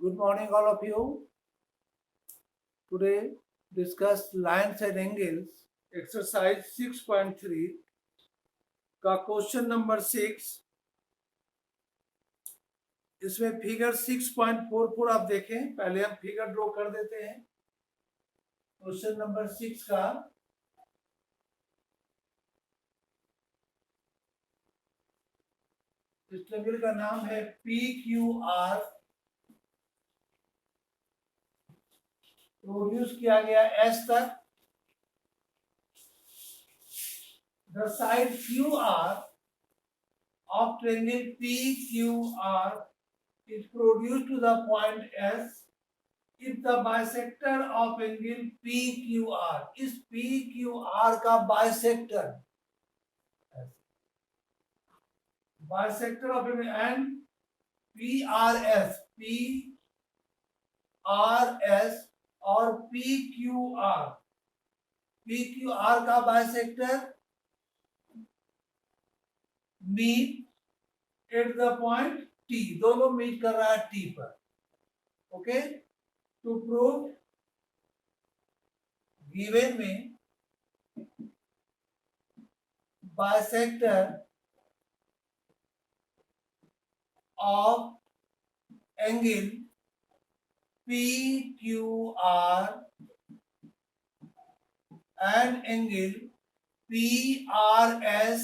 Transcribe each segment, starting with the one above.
Good morning, all of you. Today, discuss lines and angles, exercise 6.3 का question number 6. इसमें figure 6.44 आप देखें. पहले हम फिगर ड्रॉ कर देते हैं क्वेश्चन नंबर 6 का. इस ट्रायंगल का नाम है PQR. प्रोड्यूस किया गया S तक. The side QR of triangle PQR is produced to the point S if the bisector of angle PQR. इस PQR का bisector of angle and PRS और PQR का bisector meet at the point T. दोनों meet कर रहा है T पर. Okay, to prove given में bisector of angle PQR and angle PRS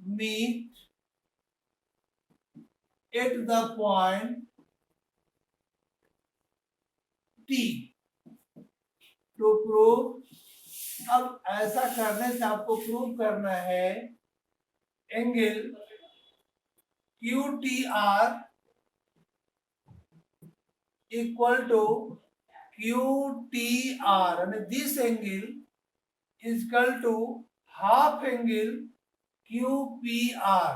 meet at the point T. To prove, अब ऐसा करने से आपको प्रूव करना है angle QTR equal to QTR and this angle is equal to half angle QPR.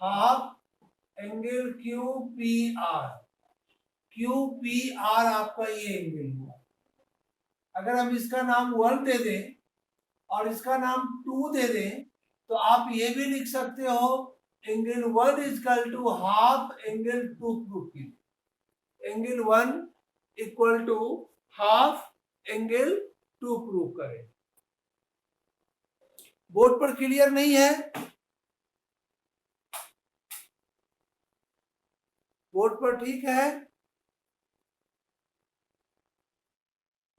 Half angle QPR. QPR आपका ये angle हुआ. अगर हम इसका नाम 1 दे दें और इसका नाम 2 दे दें तो आप ये भी लिख सकते हो angle 1 is equal to half angle 2 proof की. Angle 1 equal to half angle 2 proof करें. बोर्ड पर क्लियर नहीं है? बोर्ड पर ठीक है?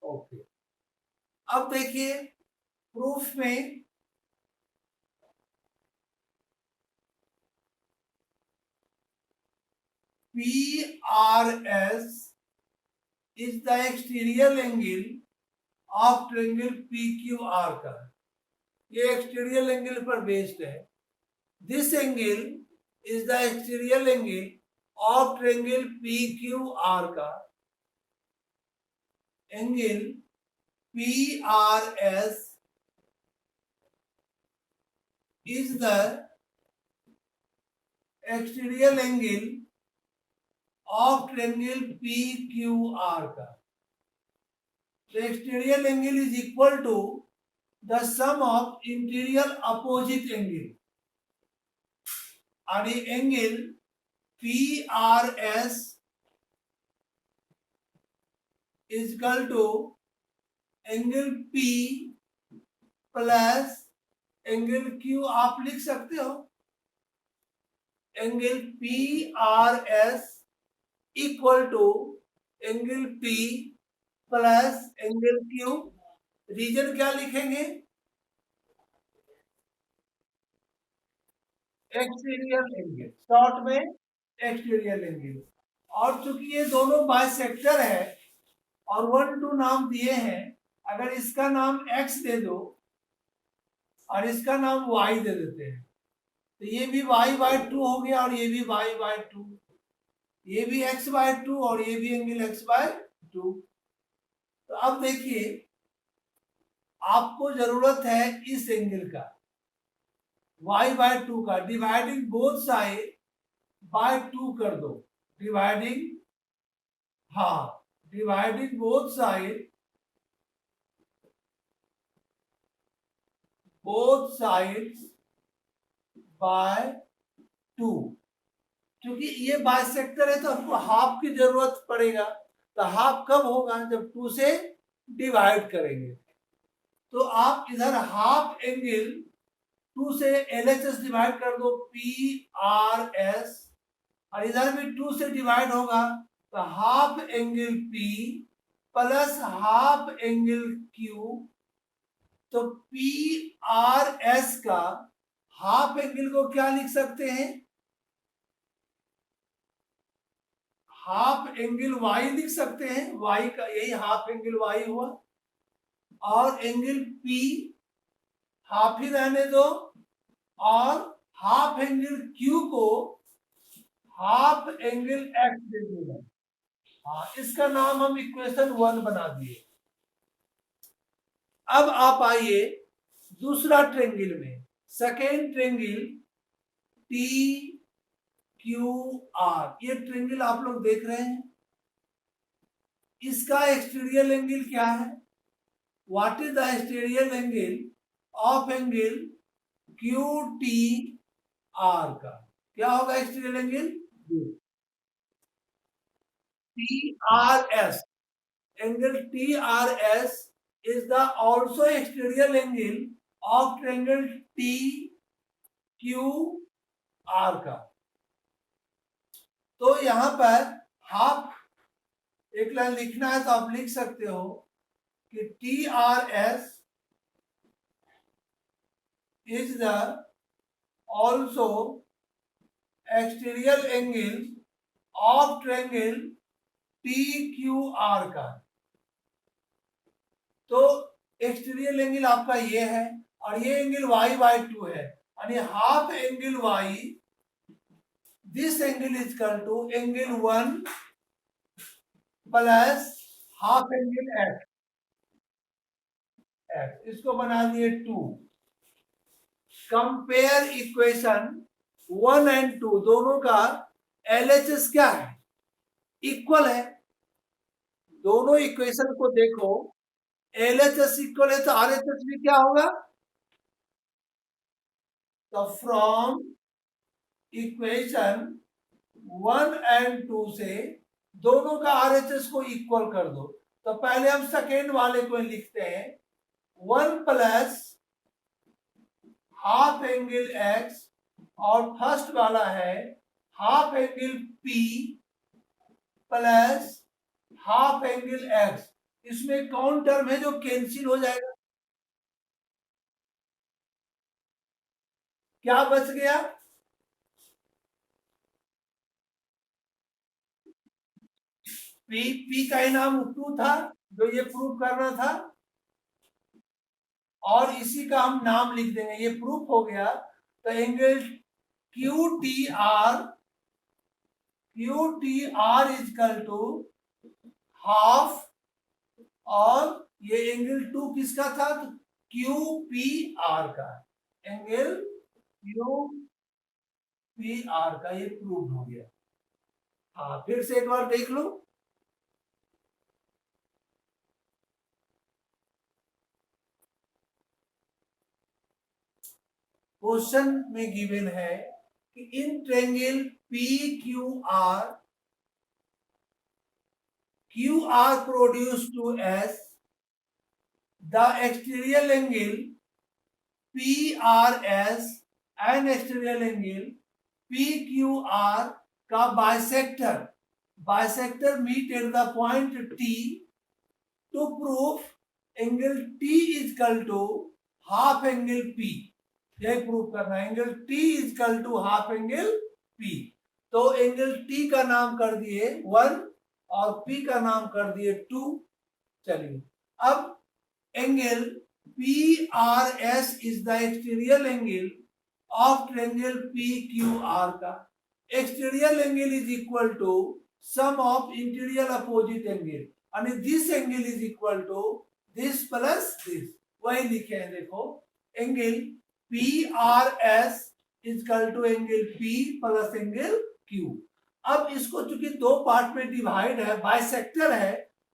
ओके. अब देखिए प्रूफ में PRS is the exterior angle of triangle PQR का. ये एक्सटीरियर एंगल पर बेस्ड है. This angle is the exterior angle of triangle PQR का. Angle PRS is the exterior angle of triangle PQR का. The exterior angle is equal to the sum of interior opposite angle. और ये angle PRS is equal to angle P plus angle Q. आप लिख सकते हो angle PRS equal to angle P plus angle Q. Reason क्या लिखेंगे? Exterior angle. Short में exterior angle. और चूंकि ये दोनों बाइसेक्टर है और 1 2 नाम दिए हैं, अगर इसका नाम x दे दो और इसका नाम y दे देते हैं तो ये भी y/2 हो गया और ये भी y/2. ये भी x/2 और ये भी एंगल x/2. तो अब देखिए आपको जरूरत है इस एंगल का y/2 का. डिवाइडिंग बोथ साइड बाय 2 कर दो. Dividing both sides by 2. क्योंकि ये बाइसेक्टर है तो हमको हाफ की जरूरत पड़ेगा, तो हाफ कब होगा, जब 2 से डिवाइड करेंगे। तो आप इधर हाफ एंगल 2 से LHS डिवाइड कर दो, PRS, और इधर भी 2 से डिवाइड होगा तो half angle P plus half angle Q। तो PRS का हाफ एंगल को क्या लिख सकते हैं, हाफ एंगल Y लिख सकते हैं, Y का यही हाफ एंगल Y हुआ। और एंगल P हाफ ही रहने दो, और हाफ एंगल Q को हाफ एंगल X दे दूंगा। हाँ, इसका नाम हम इक्वेशन 1 बना दिए। अब आप आइए दूसरा ट्रेंगल में, सेकेंड ट्रेंगल TQR। ये ट्रेंगल आप लोग देख रहे हैं, इसका एक्सटीरियर एंगल क्या है, what is the exterior angle of angle QTR का, क्या होगा exterior angle, TRS। angle TRS is the also exterior angle of triangle TQR का। तो यहां पर हाफ एक लाइन लिखना है तो आप लिख सकते हो कि TRS is the also exterior angle of triangle TQR का। तो एक्सटीरियर एंगल आपका ये है, और ये एंगल y/2 है, यानी half angle y, this angle is equal to angle 1 plus half angle x, इसको बना दिए 2। कंपेयर इक्वेशन 1 एंड 2, दोनों का LHS क्या है, इक्वल है। दोनों इक्वेशन को देखो, LHS इक्वल है तो RHS भी क्या होगा। तो फ्रॉम इक्वेशन 1 एंड 2 से दोनों का RHS को इक्वल कर दो। तो पहले हम सेकेंड वाले को लिखते हैं, 1 प्लस हाफ एंगल x, और फर्स्ट वाला है half angle P plus half angle x। इसमें कौन टर्म है जो कैंसिल हो जाएगा, क्या बच गया, P का ही नाम 2 था जो ये प्रूफ करना था, और इसी का हम नाम लिख देंगे, ये प्रूफ हो गया। तो angle QTR is equal to half, और ये एंगल 2 किसका था, तो QPR का, एंगल QPR का ये प्रूव हो गया। हाँ, फिर से एक बार देख लो, क्वेश्चन में गिवन है कि in triangle PQR, QR produced to S, the exterior angle PRS and exterior angle PQR का bisector meet at the point T to proof angle T is equal to half angle P। यही proof करना है, angle T is equal to half angle P। तो angle T का नाम कर दिए 1 और P का नाम कर दिए 2। चलिए, अब angle PRS is the exterior angle of triangle PQR का। Exterior angle is equal to sum of interior opposite angle, यानी this angle is equal to this plus this, वही लिखे हैं देखो, angle PRS is equal to angle P plus angle Q। अब इसको चूंकि दो पार्ट में डिवाइड है, बाइसेक्टर है,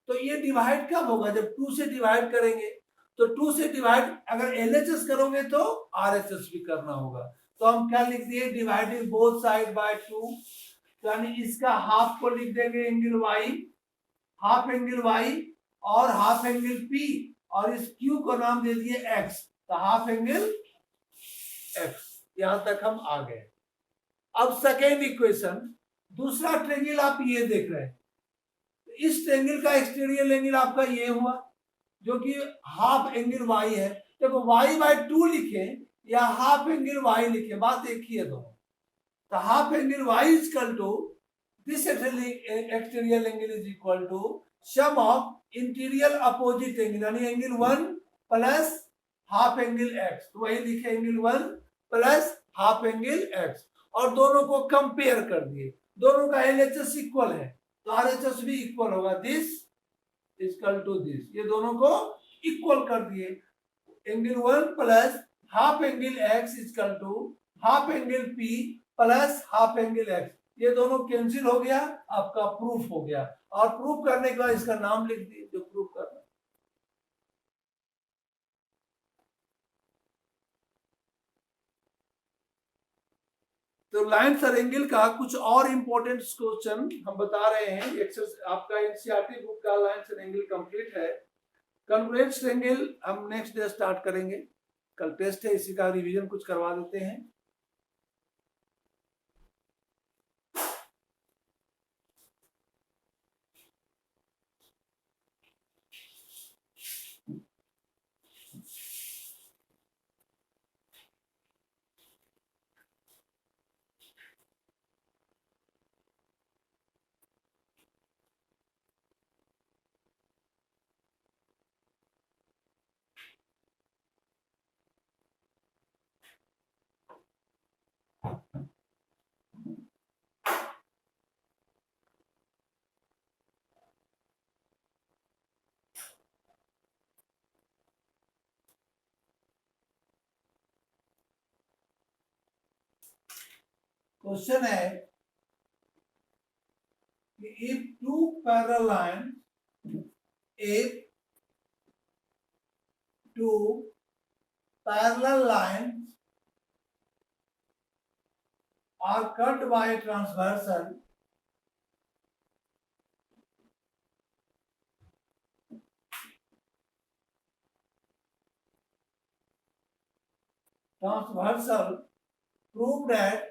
तो ये डिवाइड कब होगा, जब 2 से डिवाइड करेंगे। तो 2 से डिवाइड अगर LHS करोगे तो RHS भी करना होगा। तो हम क्या लिख दिए, डिवाइडिंग बोथ साइड बाय 2। यानी इसका हाफ को लिख देंगे angle Y, half angle Y और हाफ एंगल पी, और इस क्यू को नाम दे दिए एक्स, तो हाफ एंगल एक्स। यहां तक हम आ गए। अब सेकेंड इक्वेशन, दूसरा ट्रेंगल आप ये देख रहे हैं, इस ट्रेंगल का एक्सटीरियर एंगल आपका ये हुआ जो कि हाफ एंगल वाई है। देखो वाई बाय 2 लिखे या हाफ एंगल वाई लिखे, बात एक ही है दोनों। तो half angle Y is equal to this exterior angle is equal to sum of interior opposite angle, यानी angle 1 plus half angle X. तो वही लिखे angle 1 plus half angle X, और दोनों को कंपेयर कर दिए। दोनों का एलएचएस इक्वल है तो आरएचएस भी इक्वल होगा, दिस इक्वल टू दिस, ये दोनों को इक्वल कर दिए। Angle 1 plus half angle X equal to half angle P plus half angle X, ये दोनों कैंसिल हो गया, आपका प्रूफ हो गया। और प्रूफ करने के बाद इसका नाम लिख दिए जो प्रूफ करना। तो लाइन्स और एंगल का कुछ और इंपॉर्टेंट क्वेश्चन हम बता रहे हैं। आपका एनसीईआरटी बुक का लाइन्स और एंगल कंप्लीट है। कॉन्ग्रुएंट एंगल हम नेक्स्ट डे स्टार्ट करेंगे, कल टेस्ट है, इसी का रिवीजन कुछ करवा देते हैं। क्वेश्चन है कि if two parallel lines, if two parallel lines are cut by a transversal, prove that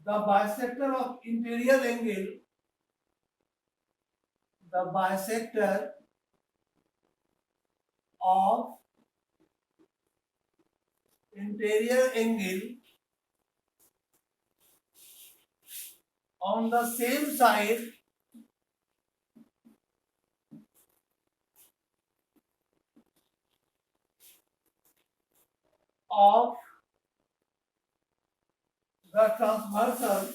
the bisector of interior angle, the bisector of interior angle on the same side of the transversal,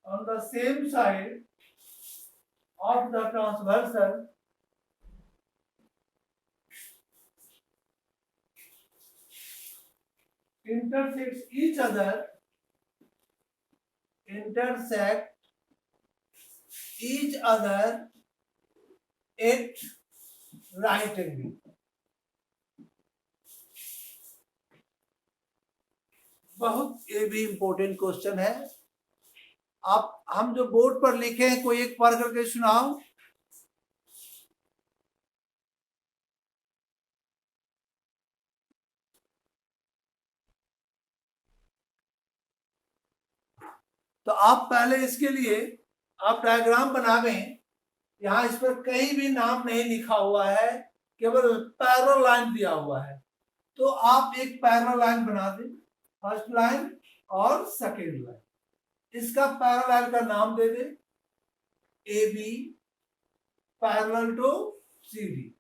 on the same side of the transversal intersect each other at right angle. बहुत ये भी important question है। आप हम जो board पर लिखे हैं कोई एक पढ़ करके सुनाओ। तो आप पहले इसके लिए आप डायग्राम बनावें। यहां इस पर कहीं भी नाम नहीं लिखा हुआ है, केवल पैरेलल लाइन दिया हुआ है। तो आप एक पैरेलल लाइन बना दें, फर्स्ट लाइन और सेकेंड लाइन। इसका पैरेलल लाइन का नाम दे दे A B parallel to C D.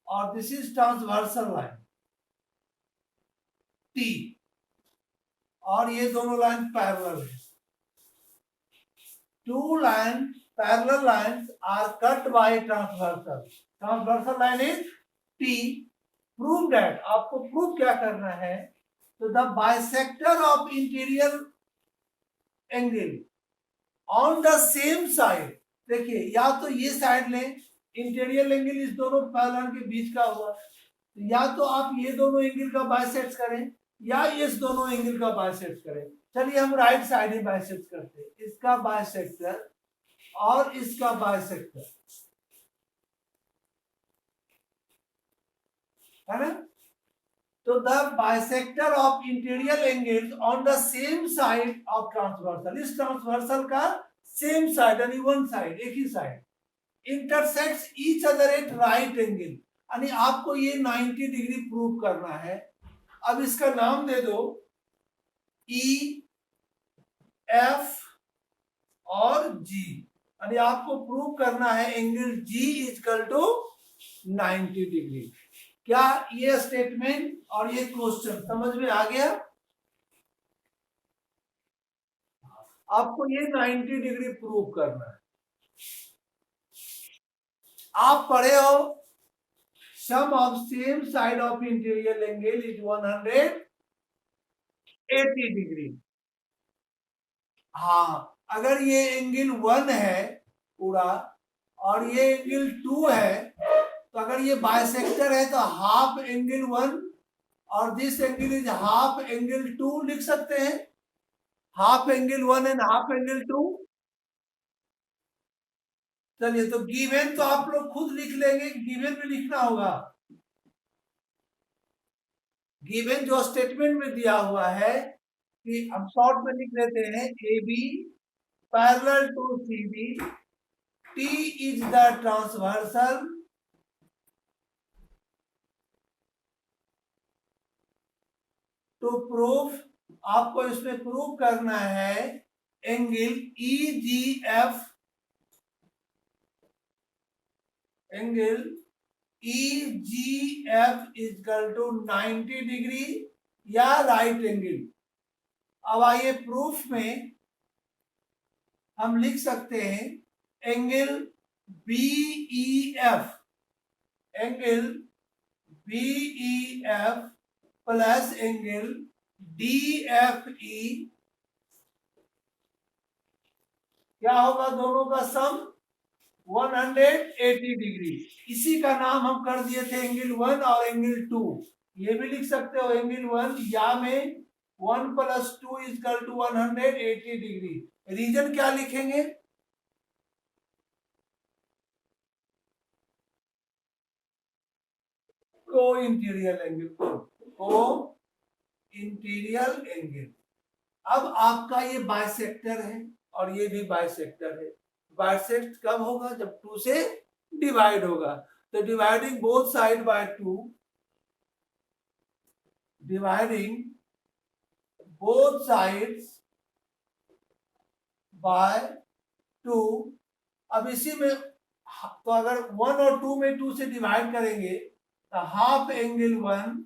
और this is transversal line T, और ये दोनों लाइन पैरेलल है। Two line parallel lines are cut by transversal, transversal line is T. Prove that, आपको प्रूव क्या करना है, तो the bisector of interior angle on the same side. देखिए या तो ये साइड लें, इंटीरियर एंगल इस दोनों पैरेलल के बीच का हुआ, या तो आप ये दोनों एंगल का बाइसेक्ट करें या इस दोनों एंगल का बाइसेक्ट करें। चलिए हम राइट साइड ही बाइसेक्ट करते हैं, इसका बाइसेक्टर और इसका बाइसेक्टर, है ना। तो the bisector of interior angle on the same side of transversal, इस ट्रांसवर्सल का सेम साइड यानी वन साइड, एक ही side, intersects each other at right angle, यानी आपको ये 90 डिग्री प्रूव करना है। अब इसका नाम दे दो ई, एफ और जी, यानी आपको प्रूव करना है angle G equal to 90 degree. क्या ये स्टेटमेंट और ये क्वेश्चन समझ में आ गया? आपको ये 90 डिग्री प्रूव करना है। आप पढ़े हो sum of same side of interior angle is 180 degree. हाँ, अगर ये एंगल 1 है पूरा और ये एंगल 2 है, तो अगर ये बाइसेक्टर है तो हाफ एंगल 1 और this angle is half angle 2 लिख सकते हैं, half angle 1 and half angle 2। चलिए तो गिवन तो आप लोग खुद लिख लेंगे, गिवन में लिखना होगा। गिवन जो स्टेटमेंट में दिया हुआ है कि हम शॉर्ट में लिख लेते हैं, A B parallel to C B, T is the transversal to proof, आपको इसमें प्रूव करना है angle E G F, angle E G F equal to 90 degree या राइट एंगल। अब आइए प्रूफ में हम लिख सकते हैं angle B E F, angle B E F plus angle D F E, क्या होगा दोनों का सम 180 डिग्री। इसी का नाम हम कर दिए थे एंगल 1 और एंगल 2। ये भी लिख सकते हो एंगल 1 या में 1 plus 2 equal to 180 degree. Reason क्या लिखेंगे? Cointerior angle, cointerior angle. अब आपका ये बाइसेक्टर है और ये भी बाइसेक्टर है। बाइसेक्ट कब होगा? जब 2 से डिवाइड होगा। तो dividing both side by 2, dividing both sides by 2। अब इसी में तो अगर 1 और 2 में 2 से डिवाइड करेंगे तो हाफ एंगल 1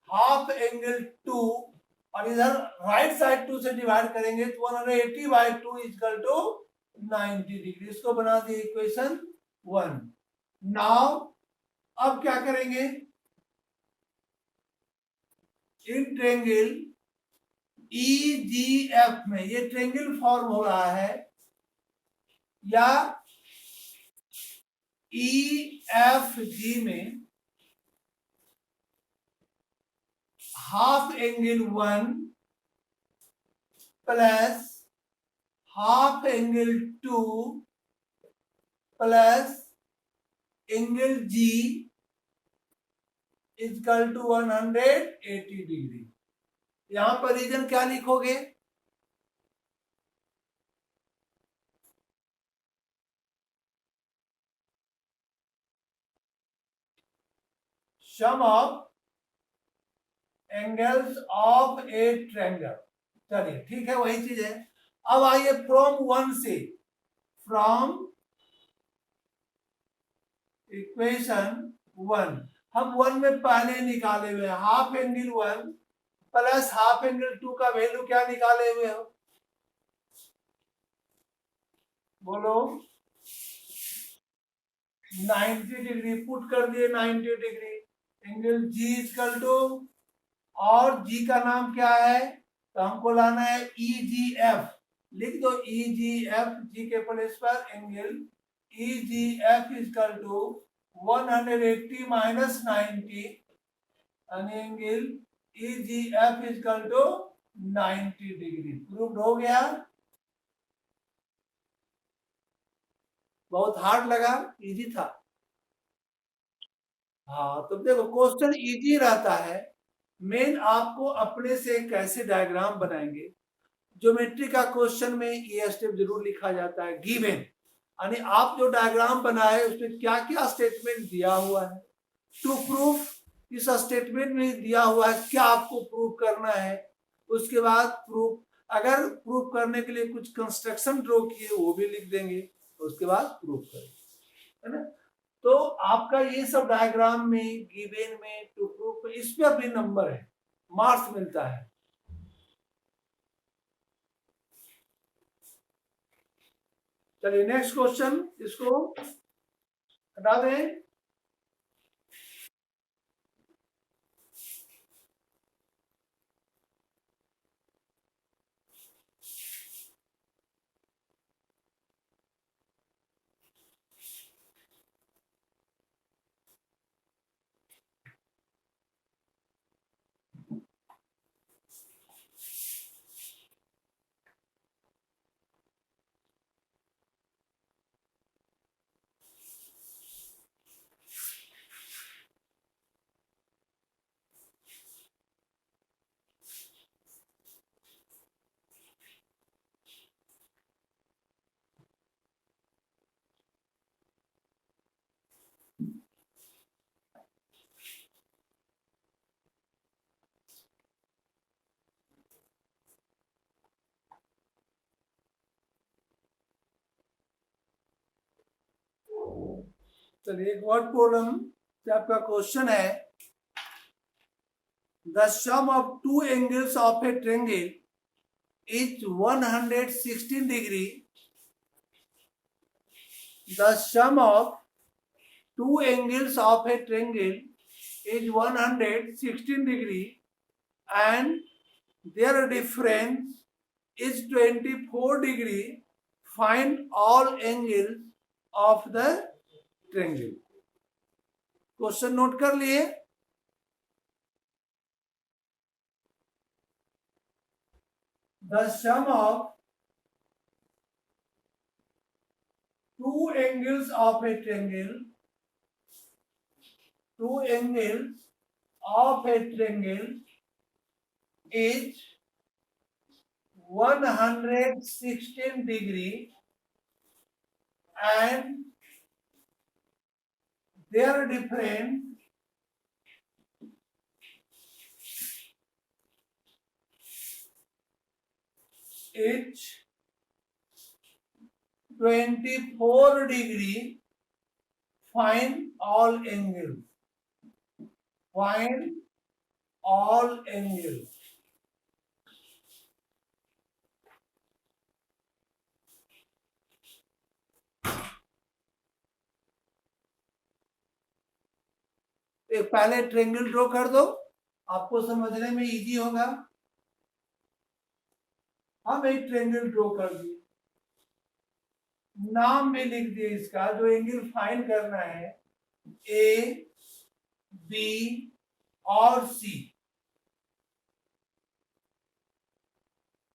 हाफ एंगल 2, और इधर राइट साइड 2 से डिवाइड करेंगे तो 180 बाय 2 इक्वल टू 90 डिग्री। इसको बना दिए इक्वेशन 1। नाउ अब क्या करेंगे? In triangle E G F में ये ट्रेंगल फॉर्म हो रहा है, या ई एफ जी में half angle 1 plus half angle 2 plus angle G equal to 180 degree. यहां पर रीजन क्या लिखोगे? Sum of angles of a triangle. चलिए ठीक है, वही चीज है। अब आइए फ्रॉम 1 से, फ्रॉम इक्वेशन 1 हम 1 में पहले निकाले हुए half angle 1 plus half angle 2 का वैल्यू क्या निकाले हुए हो? बोलो। 90 डिग्री पुट कर दिए, 90 degree angle G equal to, और जी का नाम क्या है? तो हमको लाना है ई जी एफ। लिख दो ई जी एफ, जी के प्लेस पर angle EGF is equal to 180 minus 90 and angle EGF is equal to 90 degree. Proved हो गया। बहुत हार्ड लगा? इजी था। हाँ, तो देखो क्वेश्चन इजी रहता है। मेन आपको अपने से कैसे डायग्राम बनाएंगे। ज्योमेट्री का क्वेश्चन में ये स्टेप जरूर लिखा जाता है गिवन, यानी आप जो डायग्राम बनाए उसमें क्या क्या स्टेटमेंट दिया हुआ है, टू प्रूफ इस स्टेटमेंट में दिया हुआ है क्या आपको प्रूफ करना है। उसके बाद प्रूफ, अगर प्रूफ करने के लिए कुछ कंस्ट्रक्शन ड्रॉ किए वो भी लिख देंगे, उसके बाद प्रूफ करेंगे, है ना। तो आपका ये सब डायग्राम में, गिवन में, टू प्रूफ में, इस पर भी नंबर है, मार्क्स मिलता है। चलिए नेक्स्ट क्वेश्चन, इसको हटा दें। चलिए एक वर्ड प्रॉब्लम से आपका क्वेश्चन है, the sum of two angles of a triangle is 116 degree. The sum of two angles of a triangle is 116 degree and their difference is 24 degree. Find all angles of the triangle. Question note कर लिए। The sum of two angles of a triangle, two angles of a triangle is 116 degree and their difference is 24 degree. Find all angles. Find all angles. एक पहले triangle draw कर दो, आपको समझने में easy होगा। हम एक ट्रायंगल ड्रॉ कर दिए, नाम भी लिख दिए इसका, जो एंगल फाइंड करना है ए, बी और C.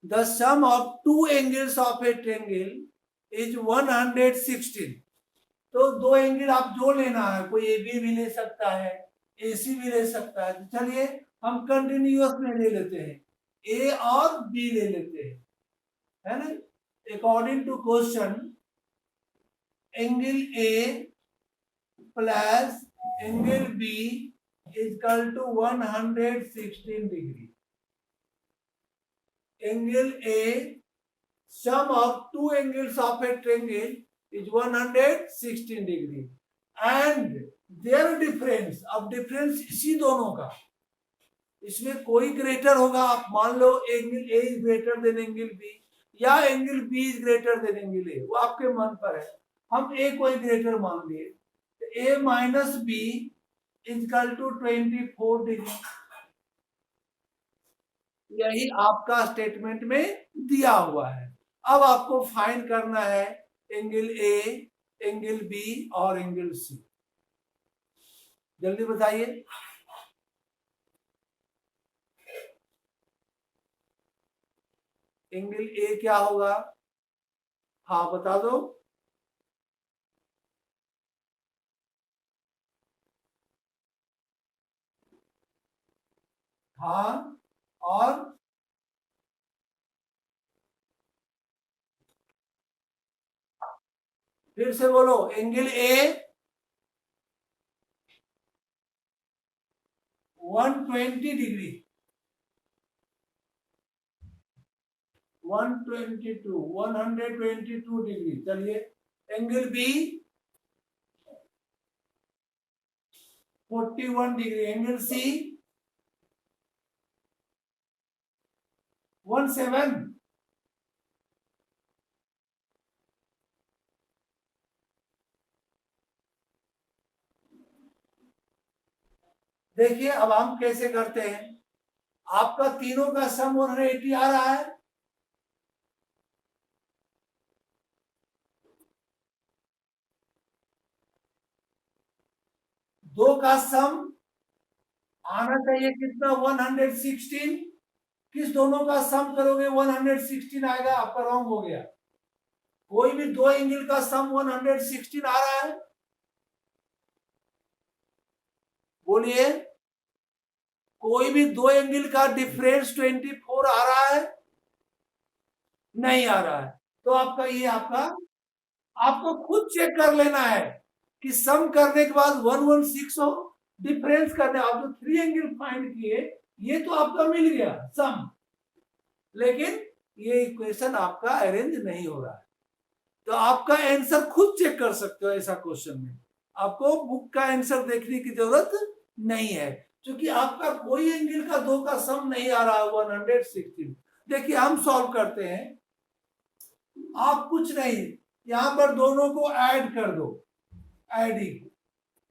The sum of two angles of a triangle is 116। तो दो एंगल आप जो लेना है, कोई ए बी भी ले सकता है, ए सी भी ले सकता है। तो चलिए हम कंटिन्यूअस में ले लेते हैं, ए और बी ले लेते हैं, है ना। According to question, angle A plus angle B is equal to 116 degree. Angle A, sum of two angles of a triangle is 116 degree and their difference, अब डिफरेंस इसी दोनों का, इसमें कोई ग्रेटर होगा। आप मान लो angle A is greater than angle B या angle B is greater than angle A, वो आपके मन पर है। हम ए को ग्रेटर मान लिए, तो A minus B is equal to 24 degree. यही आपका स्टेटमेंट में दिया हुआ है। अब आपको फाइंड करना है एंगल ए, एंगल बी और एंगल सी? जल्दी बताइए। एंगल ए क्या होगा? हाँ बता दो। हाँ, और फिर से बोलो। Angle A 120 degree, 122 degree. चलिए, angle B 41 degree, angle C 17। देखिए अब हम कैसे करते हैं। आपका तीनों का सम 180 आ रहा है। दो का सम आना चाहिए कितना? 116। किस दोनों का सम करोगे 116 आएगा? आपका रॉन्ग हो गया। कोई भी दो एंगल का सम 116 आ रहा है? बोलिए। कोई भी दो एंगल का डिफरेंस 24 आ रहा है? नहीं आ रहा है। तो आपका ये आपको खुद चेक कर लेना है कि सम करने के बाद 116 हो, डिफरेंस करने। आप जो थ्री एंगल फाइंड किए ये तो आपका मिल गया सम, लेकिन ये इक्वेशन आपका अरेंज नहीं हो रहा है। तो आपका आंसर खुद चेक कर सकते हो। ऐसा क्वेश्चन में आपको बुक का आंसर देखने की जरूरत नहीं है, क्योंकि आपका कोई एंगल का दो का सम नहीं आ रहा है 116। देखिए हम सॉल्व करते हैं। आप कुछ नहीं, यहां पर दोनों को ऐड कर दो, एडिंग।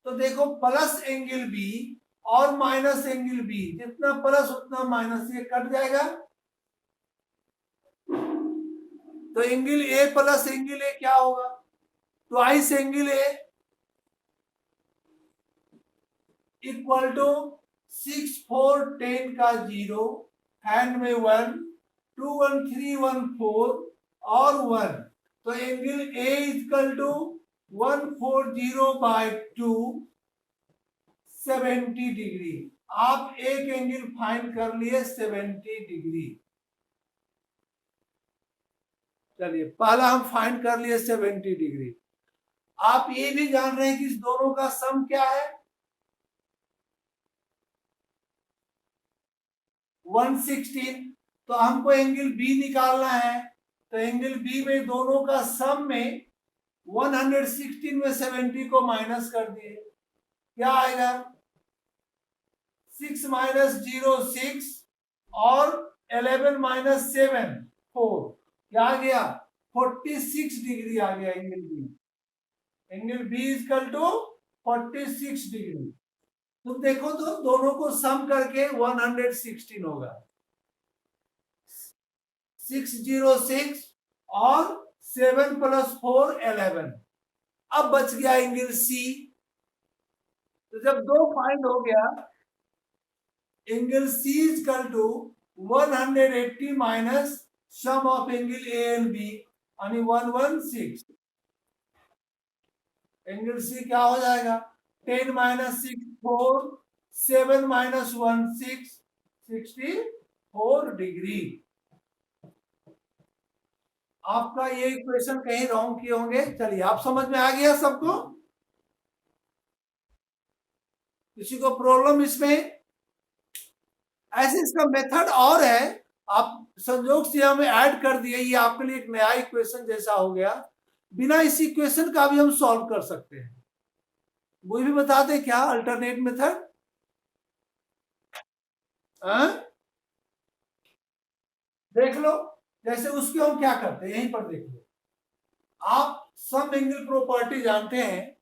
तो देखो प्लस एंगल बी और माइनस एंगल बी, जितना प्लस उतना माइनस, ये कट जाएगा। तो angle A plus angle A क्या होगा? Twice angle A equal to 6 4 10 का 0, हैंड में 1, 2 1 3 1 4 और 1। तो angle A equal to 140/2, 70 degree. आप एक एंगल फाइंड कर लिए 70 डिग्री। चलिए पहला हम फाइंड कर लिए 70 डिग्री। आप ये भी जान रहे हैं कि इस दोनों का सम क्या है? 116। तो हमको एंगल बी निकालना है। तो एंगल बी में दोनों का सम में 116 में 70 को माइनस कर दिए, क्या आएगा? 6 माइनस 0 6 और 11 माइनस 7 4। क्या आ गया? 46 डिग्री आ गया angle B. Angle B equal to 46 degree. तुम देखो तो दोनों को सम करके 116 होगा। 606 और 7 + 4 11। अब बच गया एंगल सी। तो जब दो फाइंड हो गया, angle C equal to 180 minus sum of angle A and B यानी 116। एंगल सी क्या हो जाएगा? 10 माइनस 6 4, 7 माइनस 1 6, 64 डिग्री। आपका ये इक्वेशन कहीं रॉन्ग किए होंगे। चलिए आप समझ में आ गया सबको? किसी को प्रॉब्लम इसमें? ऐसे इसका मेथड और है। आप संयोग से हमें ऐड कर दिए, ये आपके लिए एक नया इक्वेशन जैसा हो गया। बिना इस इक्वेशन का भी हम सॉल्व कर सकते हैं। वो भी बता दें क्या अल्टरनेट मेथड? देख लो। जैसे उसके हम क्या करते हैं, यहीं पर देख लो। आप सम एंगल प्रॉपर्टी जानते हैं।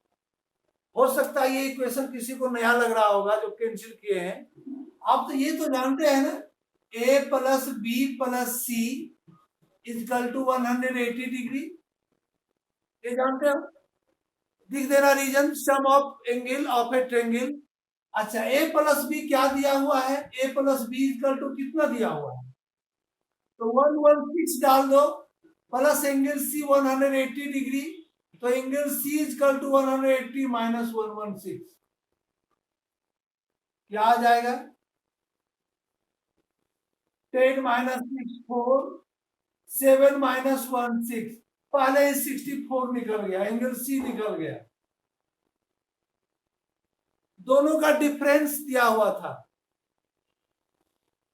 हो सकता है ये इक्वेशन किसी को नया लग रहा होगा जो कैंसिल किए हैं। आप तो ये तो जानते हैं ना, a plus B plus C equal to 180 degree. ये जानते हो? दिख देना reason, sum of angle of a triangle. अच्छा, a प्लस बी क्या दिया हुआ है, a plus B equal to कितना दिया हुआ है, तो 116 डाल दो, प्लस एंगल सी 180 डिग्री, तो angle C equal to 180 minus 116 क्या आ जाएगा, 10 माइनस 6 4, 7 माइनस 1 6, पहले ही 64 निकल गया, एंगल सी निकल गया। दोनों का डिफरेंस दिया हुआ था,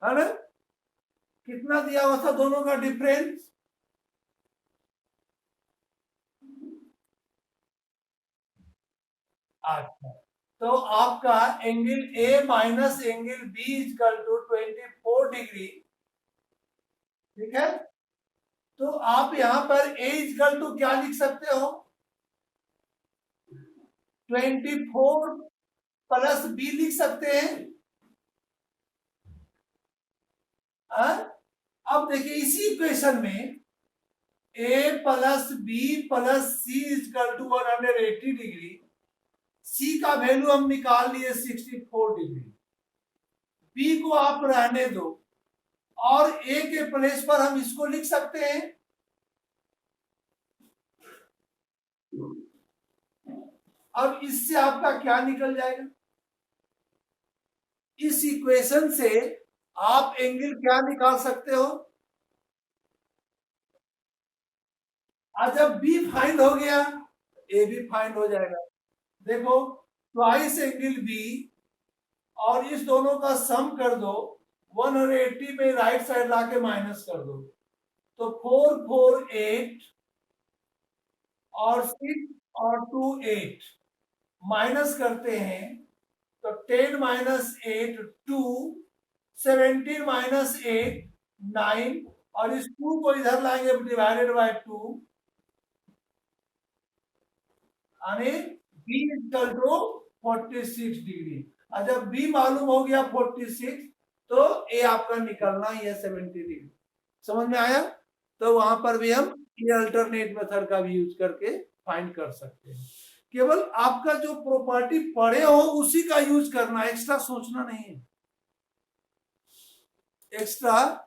है ना, कितना दिया हुआ था दोनों का डिफरेंस, अच्छा, तो आपका angle A minus angle B equal to 24 degree, ठीक है। तो आप यहां पर ए इक्वल टू क्या लिख सकते हो, 24 प्लस बी लिख सकते हैं। अब देखिए इसी इक्वेशन में a plus B plus C equal to 180 degree, C का वैल्यू हम निकाल लिए 64 डिग्री, बी को आप रहने दो, और ए के प्लेस पर हम इसको लिख सकते हैं, अब इससे आपका क्या निकल जाएगा, इस इक्वेशन से आप एंगल क्या निकाल सकते हो, आज जब बी फाइंड हो गया ए भी फाइंड हो जाएगा। देखो ट्वाइस एंगल बी और इस दोनों का सम कर दो, 180 में राइट साइड लाके माइनस कर दो, तो 4 4 8 और 6 और 2 8, माइनस करते हैं तो 10 माइनस 8 2, 17 माइनस 8 9, और इस 2 को इधर लाएंगे डिवाइडेड बाय 2, यानी बी इक्वल टू 46 डिग्री। और जब बी मालूम हो गया 46, तो ए आपका निकलना ही है 70 डिग्री, समझ में आया। तो वहां पर भी हम ये अल्टरनेट मेथड का भी यूज करके फाइंड कर सकते हैं, केवल आपका जो प्रॉपर्टी पढ़े हो उसी का यूज करना, एक्स्ट्रा सोचना नहीं है, एक्स्ट्रा